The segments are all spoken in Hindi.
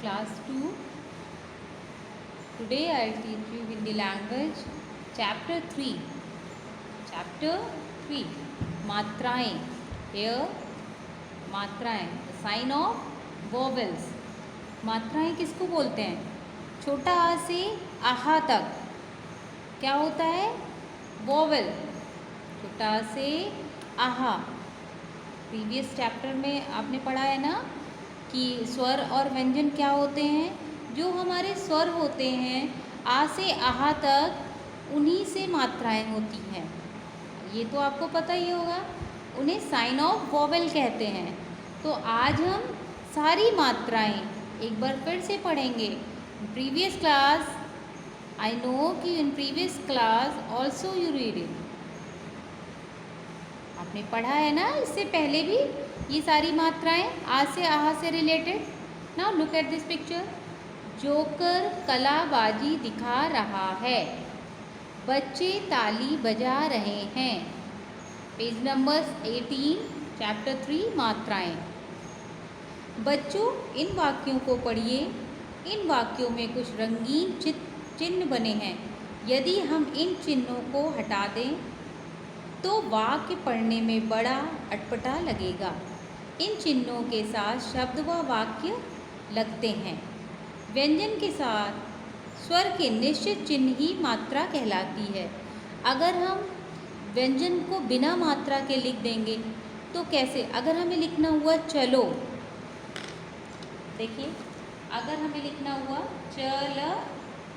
class 2. Today I will teach you Hindi language chapter 3. Chapter 3 मात्राएं. Here मात्राएं, the sign of vowels. मात्राएं किसको बोलते हैं? छोटा आ से आहा तक क्या होता है? वोवेल. छोटा आ से आहा. प्रीवियस चैप्टर में आपने पढ़ा है ना कि स्वर और व्यंजन क्या होते हैं. जो हमारे स्वर होते हैं आ से आहा तक, उन्हीं से मात्राएं होती हैं. ये तो आपको पता ही होगा. उन्हें साइन ऑफ वोवेल कहते हैं. तो आज हम सारी मात्राएं एक बार फिर से पढ़ेंगे. प्रीवियस क्लास, आई नो कि in previous class also you read it. आपने पढ़ा है ना इससे पहले भी ये सारी मात्राएं आ से आहा से related. Now look at this picture. Joker कलाबाजी दिखा रहा है. बच्चे ताली बजा रहे हैं. पेज नंबर 18 चैप्टर 3 मात्राएं. बच्चों, इन वाक्यों को पढ़िए. इन वाक्यों में कुछ रंगीन चिन्ह बने हैं. यदि हम इन चिन्हों को हटा दें तो वाक्य पढ़ने में बड़ा अटपटा लगेगा. इन चिन्हों के साथ शब्द व वाक्य लगते हैं. व्यंजन के साथ स्वर के निश्चित चिन्ह ही मात्रा कहलाती है. अगर हम व्यंजन को बिना मात्रा के लिख देंगे तो कैसे? अगर हमें लिखना हुआ चलो, देखिए, अगर हमें लिखना हुआ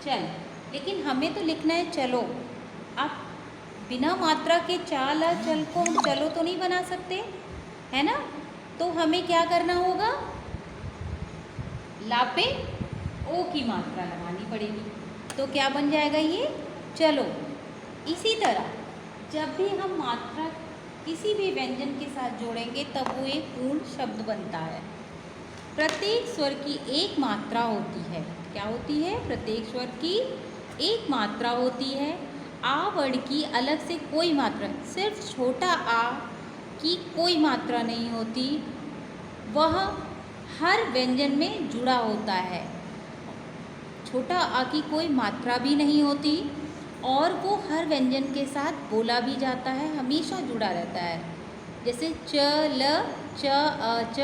चल, लेकिन हमें तो लिखना है चलो. आप बिना मात्रा के चाल चल को हम चलो तो नहीं बना सकते, है ना. तो हमें क्या करना होगा? ला पे ओ की मात्रा लगानी पड़ेगी. तो क्या बन जाएगा ये? चलो. इसी तरह जब भी हम मात्रा किसी भी व्यंजन के साथ जोड़ेंगे तब वो एक पूर्ण शब्द बनता है. प्रत्येक स्वर की एक मात्रा होती है. क्या होती है? प्रत्येक स्वर की एक मात्रा होती है. आ वर्ण की अलग से कोई मात्रा, सिर्फ छोटा आ की कोई मात्रा नहीं होती. वह हर व्यंजन में जुड़ा होता है. छोटा आ की कोई मात्रा भी नहीं होती और वो हर व्यंजन के साथ बोला भी जाता है, हमेशा जुड़ा रहता है. जैसे च ल च अ च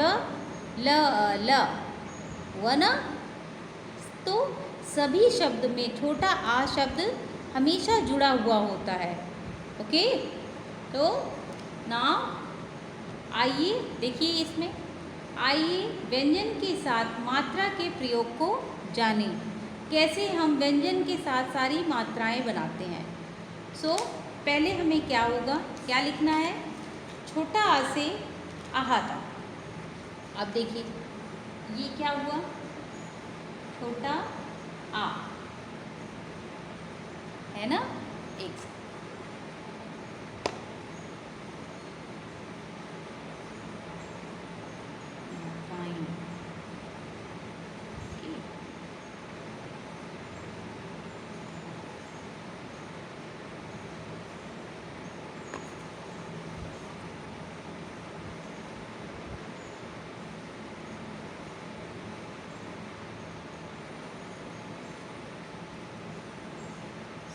ल अ ल हुआ ना. तो सभी शब्द में छोटा आ शब्द हमेशा जुड़ा हुआ होता है. ओके. तो नाउ आइए देखिए इसमें. आइए व्यंजन के साथ मात्रा के प्रयोग को जानें. कैसे हम व्यंजन के साथ सारी मात्राएं बनाते हैं. सो पहले हमें क्या होगा, क्या लिखना है? छोटा आ से आहा तक. अब देखिए ये क्या हुआ? छोटा आ, है ना. एक फाइन.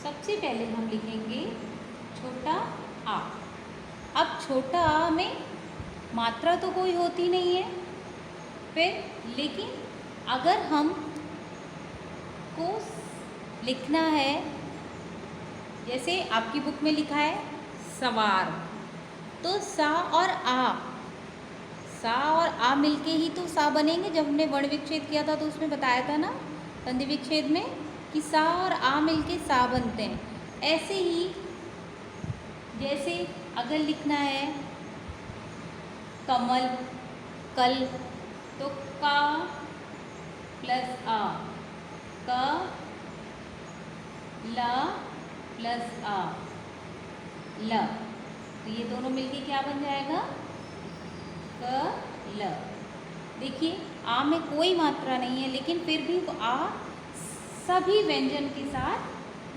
सबसे पहले हम लिखेंगे छोटा आ. अब छोटा आ में मात्रा तो कोई होती नहीं है फिर, लेकिन अगर हम को लिखना है, जैसे आपकी बुक में लिखा है सवार, तो सा और आ मिलके ही तो सा बनेंगे. जब हमने वर्ण विच्छेद किया था तो उसमें बताया था ना संधि विच्छेद में कि सा और आ मिलके सा बनते हैं. ऐसे ही जैसे अगर लिखना है कमल, कल, तो का प्लस आ, क ला प्लस आ ल. तो ये दोनों मिलके क्या बन जाएगा? क ल. देखिए आ में कोई मात्रा नहीं है, लेकिन फिर भी आ सभी व्यंजन के साथ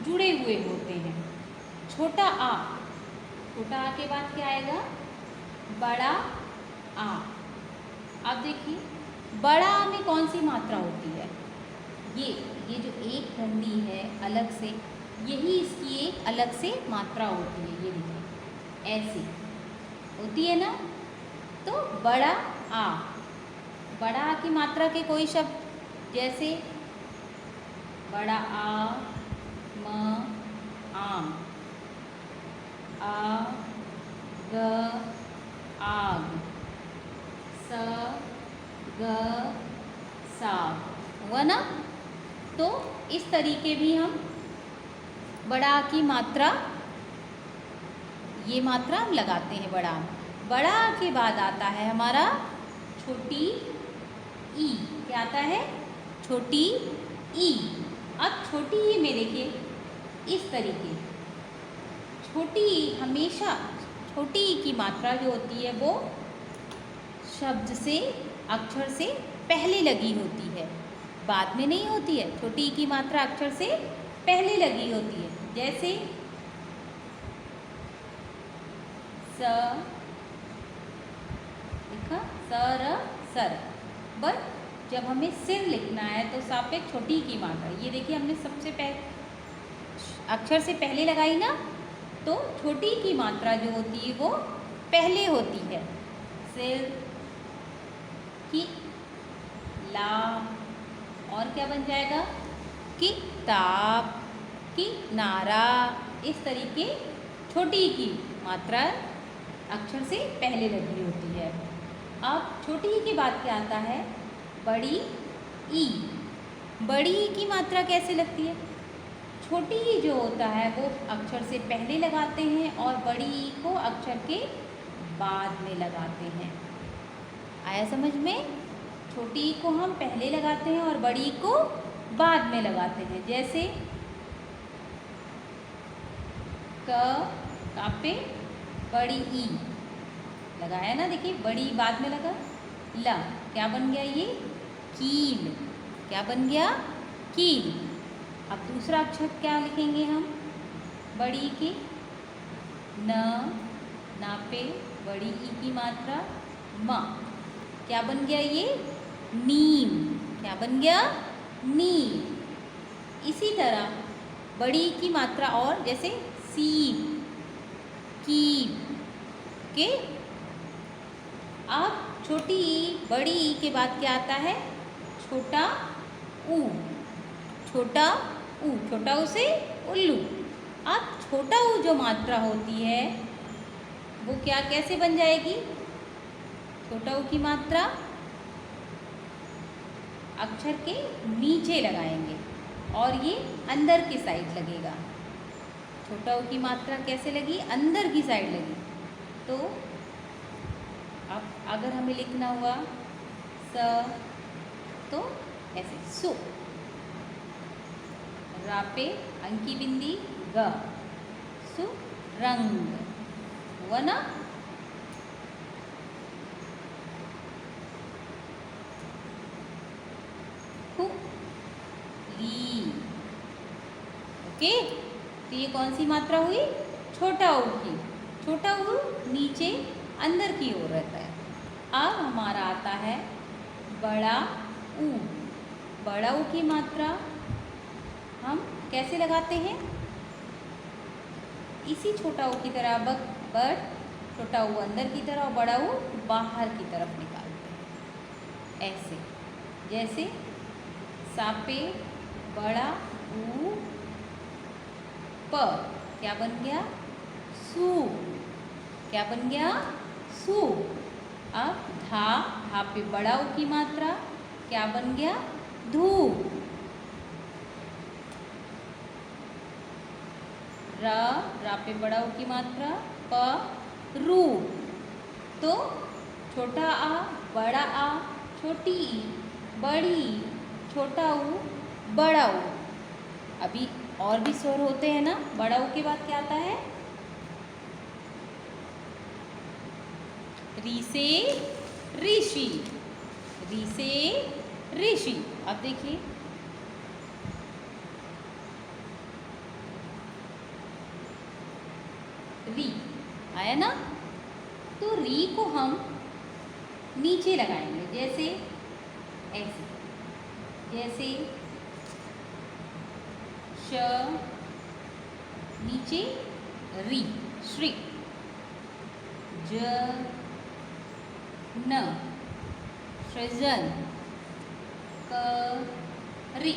जुड़े हुए होते हैं. छोटा आ के बाद क्या आएगा? बड़ा आ. अब देखिए बड़ा आ में कौन सी मात्रा होती है? ये जो एक ठंडी है अलग से, यही इसकी एक अलग से मात्रा होती है। ये देखिए ऐसी होती है ना। तो बड़ा आ, बड़ा आ की मात्रा के कोई शब्द जैसे बड़ा आ, म, आम, आ, ग, आग, स, ग, साग, हुआ ना। तो इस तरीके भी हम बड़ा आ की मात्रा, ये मात्रा हम लगाते हैं बड़ा आ। बड़ा आ के बाद आता है हमारा छोटी ई। क्या आता है? छोटी ई। अब छोटी ई में देखिए इस तरीके, छोटी ई हमेशा, छोटी ई की मात्रा जो होती है वो शब्द से, अक्षर से पहले लगी होती है, बाद में नहीं होती है। छोटी ई की मात्रा अक्षर से पहले लगी होती है। जैसे स, लिखा सर, सर। बट जब हमें सिर लिखना है तो सापेक्ष छोटी की मात्रा, ये देखिए हमने सबसे पहले अक्षर से पहले लगाई ना, तो छोटी की मात्रा जो होती है वो पहले होती है। सिर की ला, और क्या बन जाएगा? किताब, की नारा। इस तरीके छोटी की मात्रा अक्षर से पहले लगी होती है। अब छोटी ई के बाद क्या आता है? बड़ी ई। बड़ी ई की मात्रा कैसे लगती है? छोटी ई जो होता है वो अक्षर से पहले लगाते हैं और बड़ी ई को अक्षर के बाद में लगाते हैं। आया समझ में? छोटी ई को हम पहले लगाते हैं और बड़ी ई को बाद में लगाते हैं। जैसे का पे बड़ी ई लगाया ना, देखिए बड़ी बाद में लगा। ला, क्या बन गया ये? कील। क्या बन गया? कील। अब दूसरा अक्षर क्या लिखेंगे हम बड़ी के? न, ना पे बड़ी ई की मात्रा म। क्या बन गया ये? नीम। क्या बन गया? नीम। इसी तरह बड़ी ई की मात्रा और, जैसे सीप, कीप के। अब छोटी ई, बड़ी ई के बाद क्या आता है? छोटा ऊ। छोटा ऊ, छोटा ऊ से उल्लू। अब छोटा ऊ जो मात्रा होती है वो क्या, कैसे बन जाएगी? छोटा ऊ की मात्रा अक्षर के नीचे लगाएंगे और ये अंदर की साइड लगेगा। छोटा ऊ की मात्रा कैसे लगी? अंदर की साइड लगी। तो अब अगर हमें लिखना हुआ स, तो ऐसे सु। रा पे अंकी बिंदी ग, सु रंग, हुआ ना। खु ली। ओके, तो ये कौन सी मात्रा हुई? छोटा ऊ की। छोटा ऊ नीचे अंदर की ओर रहता है। अब हमारा आता है बड़ा ऊ। बड़ा ऊ की मात्रा हम कैसे लगाते हैं? इसी छोटा ऊ की तरह, बट छोटा ऊ अंदर की तरफ और बड़ा ऊ बाहर की तरफ निकालते हैं ऐसे। जैसे सापे बड़ा ऊ प, क्या बन गया? सू। क्या बन गया? सू। अब धा, धा पे बड़ा ऊ की मात्रा, क्या बन गया? धू। रा, रा पे बड़ा ऊ की मात्रा, प, रू। तो छोटा आ, बड़ा आ, छोटी ई, बड़ी ई, छोटा ऊ, बड़ा ऊ। अभी और भी स्वर होते हैं ना। बड़ा ऊ के बाद क्या आता है? री से ऋषि। री से ऋषि। अब देखिए री आया ना, तो री को हम नीचे लगाएंगे। जैसे ऐसे, जैसे श नीचे री, श्री, ज न सृजन, क रि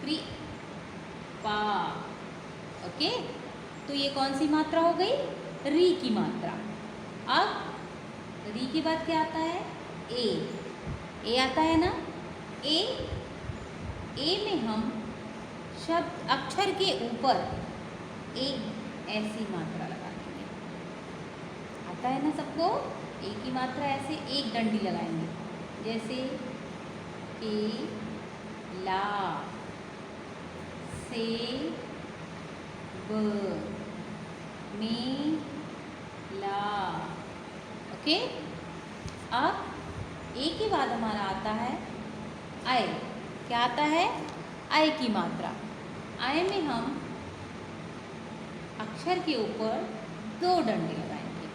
क्रि पा। ओके, तो ये कौन सी मात्रा हो गई? री की मात्रा। अब री के बाद क्या आता है? ए आता है ना। ए में हम शब्द अक्षर के ऊपर एक ऐसी मात्रा लगा देंगे। आता है ना सबको? ए की मात्रा ऐसे एक डंडी लगाएंगे, जैसे के ला से ब में ला। ओके, अब ए के बाद हमारा आता है आय। क्या आता है? आय की मात्रा। आय में हम अक्षर के ऊपर 2 डंडे लगाएंगे।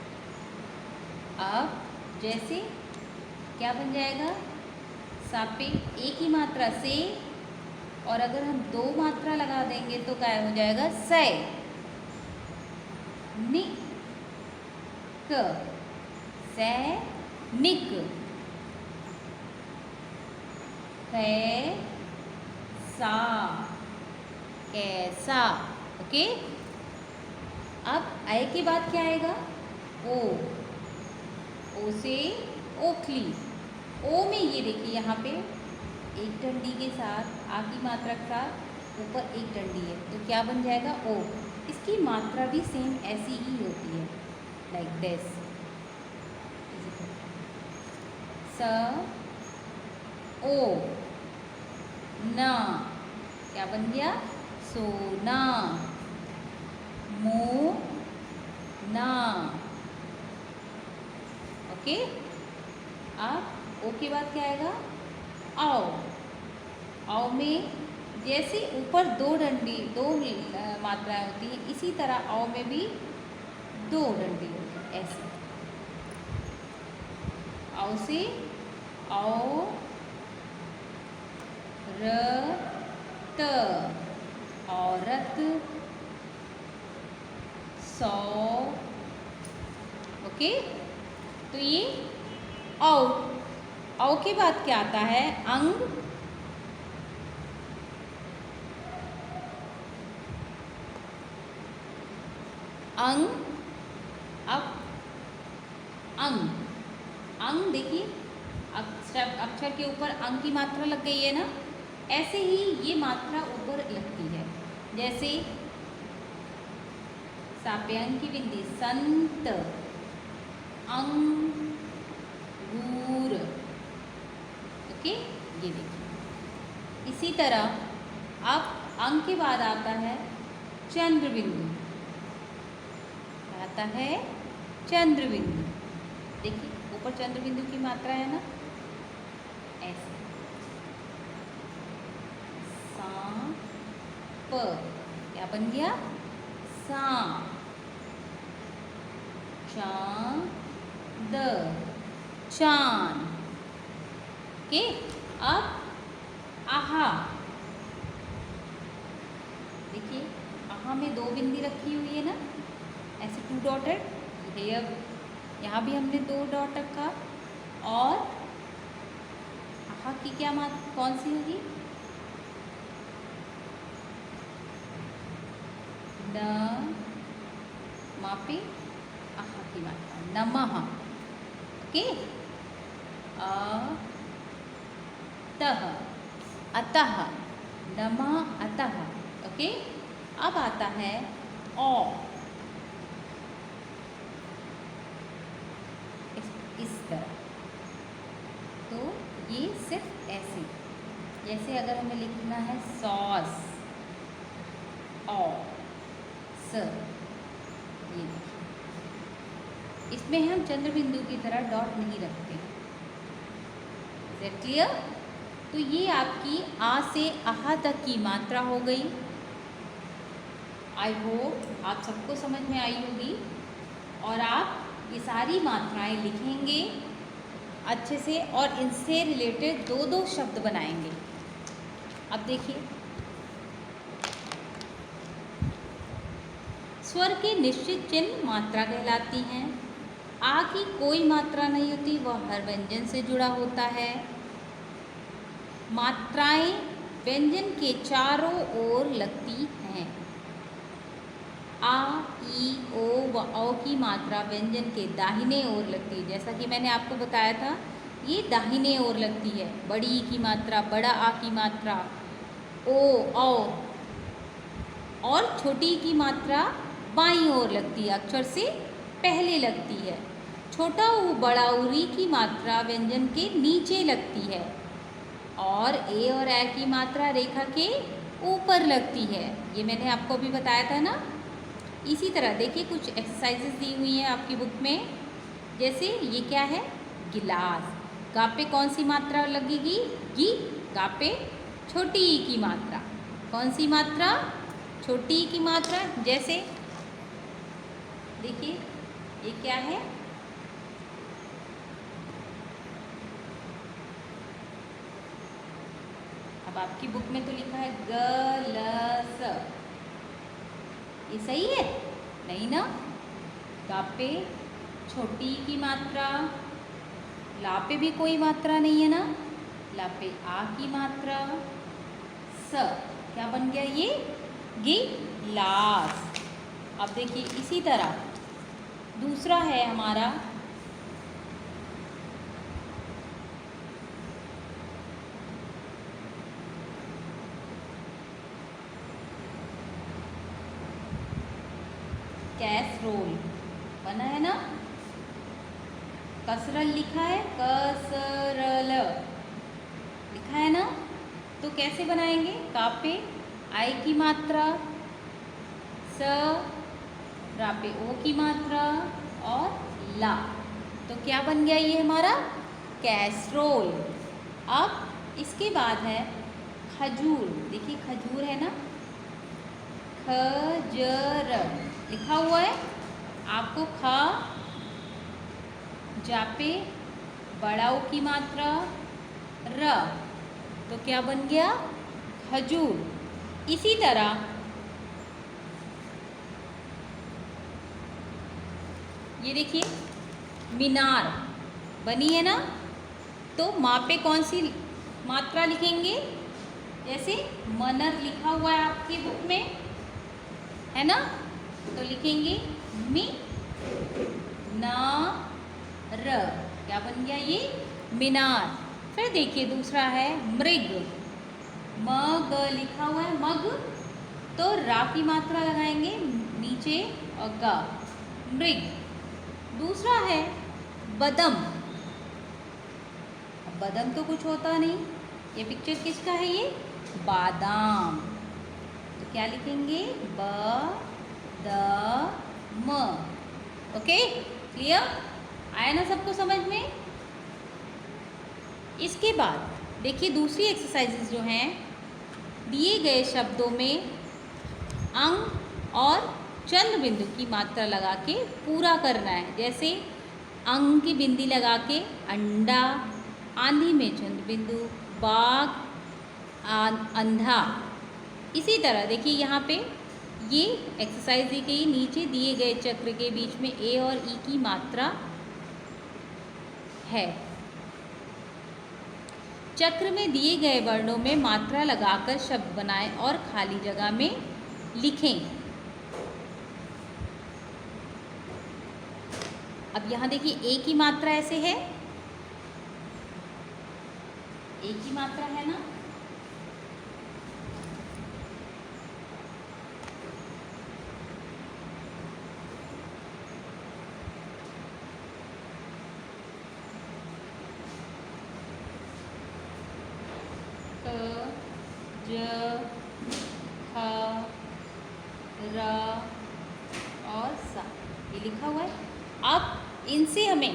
अब जैसे क्या बन जाएगा? सापे ए की मात्रा से, और अगर हम 2 मात्रा लगा देंगे तो क्या हो जाएगा? सै निक, सै निक, सा कैसा। ओके, अब आय के बाद क्या आएगा? ओ से ओखली। ओ में ये देखिए यहाँ पे एक डंडी के साथ आ की मात्रा के साथ ऊपर एक डंडी है, तो क्या बन जाएगा? ओ। इसकी मात्रा भी सेम ऐसी ही होती है, लाइक दिस। स ओ ना, क्या बन गया? सोना। मो ना। ओके, अब ओ के बाद क्या आएगा? आओ। आओ में जैसे ऊपर 2 डंडी, 2 मात्राएं होती हैं, इसी तरह आओ में भी 2 डंडी होती है, ऐसे। आओ से आओ रत, औरत, सौ। ओके, तो ये औ के बाद क्या आता है? अंग। अंग। अब अंग देखिए, अक्षर के ऊपर अंग की मात्रा लग गई है ना। ऐसे ही ये मात्रा ऊपर लगती है, जैसे साप्यांग की बिंदी संत, अंगूर। ओके, ये देखिए। इसी तरह अब अंग के बाद आता है चंद्र बिंदु। आता है चंद्र बिंदु। देखिए ऊपर चंद्र बिंदु की मात्रा है ना, ऐसे। सांप, क्या बन गया? सांप। चांद, चांद। ओके, अब आहा। देखिए आहा में 2 बिंदी रखी हुई है ना, ऐसे 2 डॉटेड। ये अब यहाँ भी हमने 2 डॉट रखा, और आहा की क्या मात्रा कौन सी होगी? न मापे आहा की मात्रा नमः। ओके, अतः, अतः, नमः अतः। ओके, अब आता है औ। इस तरह। तो ये सिर्फ ऐसे, जैसे अगर हमें लिखना है सॉस, औ स, ये देखिए, इसमें हम चंद्र बिंदु की तरह डॉट नहीं रखते। Is it clear? तो ये आपकी आ से आहा तक की मात्रा हो गई। आई होप आप सबको समझ में आई होगी, और आप ये सारी मात्राएं लिखेंगे अच्छे से और इनसे रिलेटेड दो दो शब्द बनाएंगे। अब देखिए, स्वर के निश्चित चिन्ह मात्रा कहलाती हैं। आ की कोई मात्रा नहीं होती, वह हर व्यंजन से जुड़ा होता है। मात्राएं व्यंजन के चारों ओर लगती हैं। आ, ई, ओ व औ की मात्रा व्यंजन के दाहिने ओर लगती है। जैसा कि मैंने आपको बताया था, ये दाहिने ओर लगती है। बड़ी ई की मात्रा, बड़ा आ की मात्रा, ओ, औ, और छोटी ई की मात्रा बाईं ओर लगती है, अक्षर से पहले लगती है। छोटा ऊ, बड़ा ऊ, री की मात्रा व्यंजन के नीचे लगती है और ए और ए की मात्रा रेखा के ऊपर लगती है। ये मैंने आपको अभी बताया था ना। इसी तरह देखिए, कुछ एक्सरसाइजेस दी हुई हैं आपकी बुक में। जैसे ये क्या है, गिलास। गा पे कौन सी मात्रा लगेगी, गी। गा पे छोटी ई की मात्रा, कौन सी मात्रा, छोटी ई की मात्रा। जैसे देखिए, ये क्या है, अब आपकी बुक में तो लिखा है गलस, ये सही है नहीं ना। गा पे छोटी की मात्रा, ला पे भी कोई मात्रा नहीं है ना, ला पे आ की मात्रा, स क्या बन गया, ये गिलास। अब देखिए, इसी तरह दूसरा है हमारा कैसरोल, बना है ना, कसरल लिखा है, कसरल लिखा है ना। तो कैसे बनाएंगे, का पे आई की मात्रा, स, रा पे ओ की मात्रा और ला, तो क्या बन गया ये हमारा कैसरोल। अब इसके बाद है खजूर। देखिए, खजूर है ना, खजर लिखा हुआ है आपको, खा, जा पे बड़ा ओ की मात्रा, र, तो क्या बन गया, खजूर। इसी तरह ये देखिए, मीनार बनी है ना, तो माँ पे कौन सी मात्रा लिखेंगे, जैसे मनर लिखा हुआ है आपकी बुक में, है ना, तो लिखेंगे मी ना र, क्या बन गया ये, मीनार। फिर देखिए, दूसरा है मृग। मग लिखा हुआ है, मग, तो रा की मात्रा लगाएंगे नीचे और गा, मृग। दूसरा है बदम। बदम तो कुछ होता नहीं, ये पिक्चर किसका है, ये बादाम, तो क्या लिखेंगे, ब द म। ओके, क्लियर, आया ना सबको समझ में। इसके बाद देखिए, दूसरी एक्सरसाइजेज जो हैं, दिए गए शब्दों में अंग और चंद्र बिंदु की मात्रा लगा के पूरा करना है। जैसे अंग की बिंदी लगा के अंडा, आंधी में चंद्र बिंदु, बाघ, अंधा। इसी तरह देखिए, यहाँ पे ये एक्सरसाइज दी गई, नीचे दिए गए चक्र के बीच में ए और ई की मात्रा है। चक्र में दिए गए वर्णों में मात्रा लगाकर शब्द बनाएं और खाली जगह में लिखें। अब यहाँ देखिए, ए की मात्रा ऐसे है, ए की मात्रा है ना, ज, ख, र और सा, ये लिखा हुआ है। अब इनसे हमें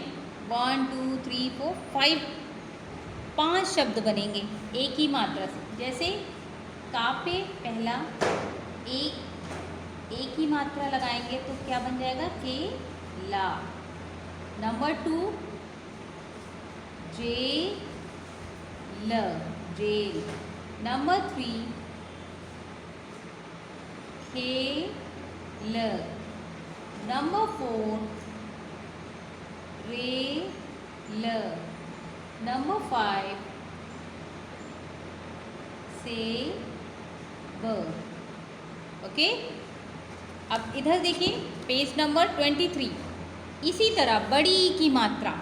1 2 3 4 5 5 शब्द बनेंगे एक ही मात्रा से। जैसे का पे पहला एक ही मात्रा लगाएंगे तो क्या बन जाएगा, के ला। Number 2 J L, jail. Number 3, K L. Number 4, Ray L. Number 5, Say B. Okay, अब इधर देखिए पेज नंबर 23। इसी तरह बड़ी की मात्रा,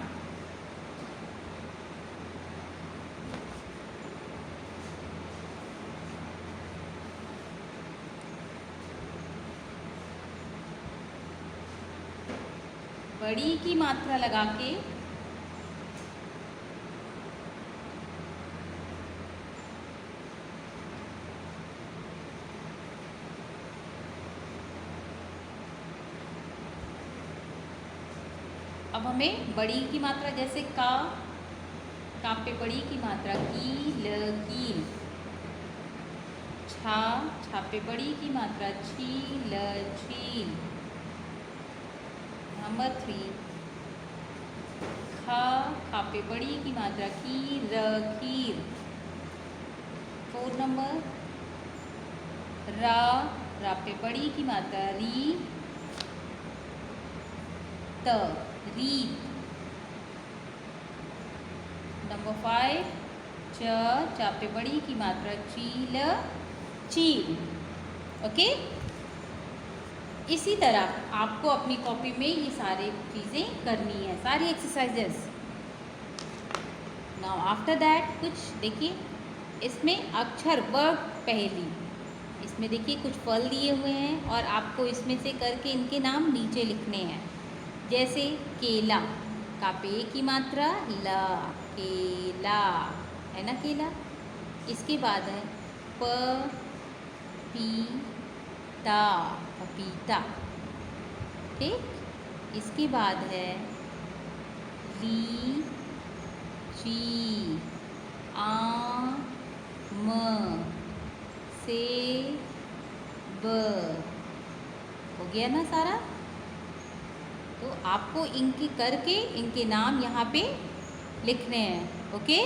बड़ी की मात्रा लगा के अब हमें बड़ी की मात्रा, जैसे का पे बड़ी की मात्रा कील, कील। छा पे बड़ी की मात्रा छील, छील। नंबर 3, खा पे बड़ी की मात्रा कीर, कीर। 4 नंबर, रा पे बड़ी की मात्रा री, त, रीत। नंबर 5, चा पे बड़ी की मात्रा चील, चील। ओके, इसी तरह आपको अपनी कॉपी में ये सारी चीज़ें करनी है, सारी एक्सरसाइजेस। नाउ आफ्टर दैट कुछ देखिए, इसमें अक्षर वर्ब पहली, इसमें देखिए कुछ फल दिए हुए हैं और आपको इसमें से करके इनके नाम नीचे लिखने हैं। जैसे केला, का पे की मात्रा ला, केला, है ना, केला। इसके बाद है प पी ता, पपीता। ठीक, इसके बाद है ली ची, आम, से ब। हो गया ना सारा। तो आपको इनकी करके इनके नाम यहाँ पे लिखने हैं। ओके,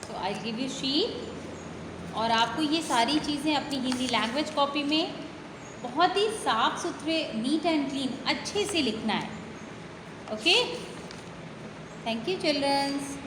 तो आई गिव यू शीट, और आपको ये सारी चीज़ें अपनी हिंदी लैंग्वेज कॉपी में बहुत ही साफ सुथरे, नीट एंड क्लीन अच्छे से लिखना है। Okay, thank you children's.